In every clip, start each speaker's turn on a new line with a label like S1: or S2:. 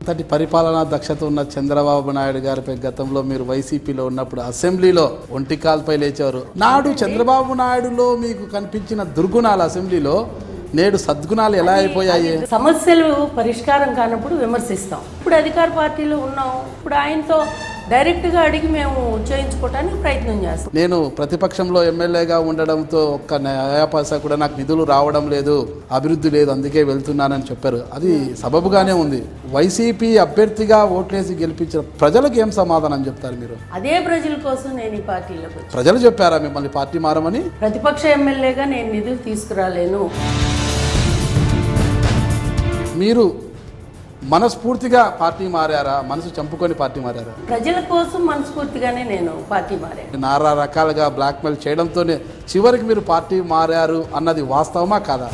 S1: అంతటి పరిపాలనా దక్షత ఉన్న చంద్రబాబు నాయుడు గారిపై గతంలో మీరు వైసీపీలో ఉన్నప్పుడు అసెంబ్లీలో ఒంటికాల్పై లేచారు. నాడు చంద్రబాబు నాయుడులో మీకు కనిపించిన దుర్గుణాలు అసెంబ్లీలో నేడు సద్గుణాలు ఎలా అయిపోయాయి?
S2: సమస్యలు పరిష్కారం కానప్పుడు విమర్శిస్తాం. ఇప్పుడు అధికార పార్టీలో ఉన్నాం, ఇప్పుడు ఆయనతో డైరెక్ట్గా అడిగి మేము చేయించుకోవడానికి ప్రయత్నం చేస్తాం.
S1: నేను ప్రతిపక్షంలో ఎమ్మెల్యేగా ఉండడంతో ఒక్క న్యాయపాస కూడా నాకు నిధులు రావడం లేదు, అభివృద్ధి లేదు, అందుకే వెళ్తున్నానని చెప్పారు. అది సబబుగానే ఉంది. వైసీపీ అభ్యర్థిగా ఓట్లేసి గెలిపించిన ప్రజలకు ఏం సమాధానం చెప్తారు మీరు?
S2: అదే ప్రజల కోసం నేను ఈ పార్టీలోకి వచ్చాను.
S1: ప్రజలు చెప్పారా మిమ్మల్ని పార్టీ మారమని?
S2: ప్రతిపక్ష ఎమ్మెల్యేగా నేను నిధులు తీసుకురాలేను.
S1: మీరు మనస్ఫూర్తిగా పార్టీ మారారా, మనసు చంపుకొని పార్టీ మారారా?
S2: ప్రజల కోసం మనస్ఫూర్తిగానే నేను పార్టీ మారాను.
S1: నానా రకాలుగా బ్లాక్మెయిల్ చేయడంతోనే చివరికి మీరు పార్టీ మారారు అన్నది వాస్తవమా కాదా?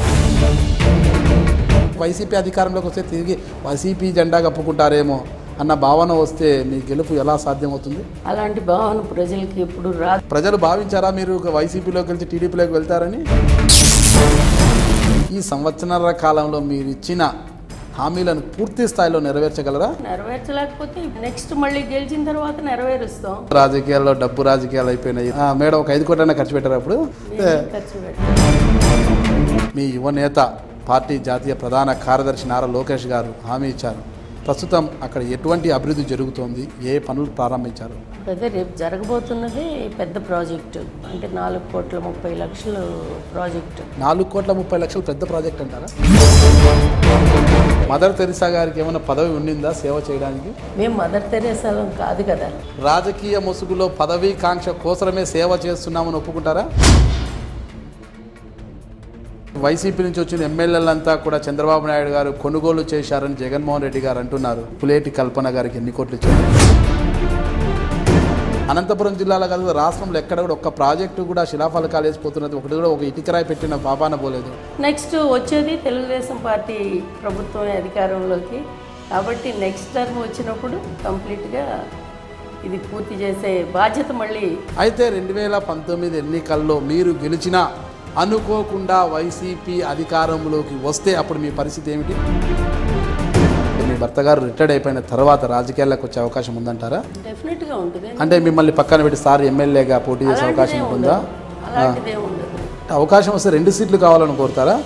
S1: వైసీపీ అధికారంలోకి వస్తే తిరిగి వైసీపీ జెండా కప్పుకుంటారేమో అన్న భావన వస్తే మీ గెలుపు ఎలా సాధ్యమవుతుంది?
S2: అలాంటి భావన ప్రజలకి ఎప్పుడు రాదు.
S1: ప్రజలు భావించారా మీరు వైసీపీలోకి వెళ్తే టీడీపీలోకి వెళ్తారని? ఈ సంవత్సరాల కాలంలో మీరు ఇచ్చిన హామీలను పూర్తి స్థాయిలో నెరవేర్చగలరా?
S2: నెరవేర్చలేకపోతే నెక్స్ట్ మళ్ళీ గెలిచిన తర్వాత నెరవేరుస్తాం.
S1: రాజకీయాల్లో డబ్బు రాజకీయాలు అయిపోయినాయి. మేడం ఒక 5 కోట్లైనా ఖర్చు పెట్టారు. అప్పుడు
S2: ఖర్చు పెట్టాం.
S1: మీ యువ నేత పార్టీ జాతీయ ప్రధాన కార్యదర్శి నారా లోకేష్ గారు హామీ ఇచ్చారు. ప్రస్తుతం అక్కడ ఎటువంటి అభివృద్ధి జరుగుతోంది, ఏ పనులు ప్రారంభించారు?
S2: అదే రేపు జరగబోతున్నది పెద్ద ప్రాజెక్టు, అంటే 4,30,00,000 ప్రాజెక్టు.
S1: 4,30,00,000 పెద్ద ప్రాజెక్ట్ అంటారా? మదర్ తెరిసా గారికి ఏమైనా పదవి ఉండిందా సేవ చేయడానికి?
S2: మేము మదర్ తెరేసాలం కాదు కదా.
S1: రాజకీయ ముసుగులో పదవీ కాంక్ష కోసమే సేవ చేస్తున్నామని ఒప్పుకుంటారా? వైసీపీ నుంచి వచ్చిన ఎమ్మెల్యేలంతా కూడా చంద్రబాబు నాయుడు గారు కొనుగోలు చేశారని జగన్మోహన్ రెడ్డి గారు అంటున్నారు. పులేటి కల్పన గారికి ఎన్ని కోట్లు ఇచ్చారు? అనంతపురం జిల్లాలో కాదు, రాష్ట్రంలో ఎక్కడ కూడా ఒక్క ప్రాజెక్టు కూడా శిలాఫలకాలు వేసిపోతున్నది. ఒకటి కూడా ఒక ఇటుకరాయి పెట్టిన పాపాన పోలేదు.
S2: నెక్స్ట్ వచ్చేది తెలుగుదేశం పార్టీ ప్రభుత్వం అధికారంలోకి, కాబట్టి నెక్స్ట్ టర్మ్ వచ్చినప్పుడు కంప్లీట్గా ఇది పూర్తి చేసే బాధ్యత మళ్ళీ.
S1: అయితే 2019 ఎన్నికల్లో మీరు గెలిచినా అనుకోకుండా వైసీపీ అధికారంలోకి వస్తే అప్పుడు మీ పరిస్థితి ఏమిటి? మీ భర్త గారు రిటైర్డ్ అయిపోయిన తర్వాత రాజకీయాల్లోకి వచ్చే అవకాశం ఉందంటారా?
S2: డెఫినెట్గా ఉంటుంది.
S1: అంటే మిమ్మల్ని పక్కన పెట్టి సార్ ఎమ్మెల్యేగా పోటీ చేసే అవకాశం ఉంటుందా?
S2: అలాంటిదే ఉండదు.
S1: అవకాశం వస్తే 2 సీట్లు కావాలని కోరుతారా?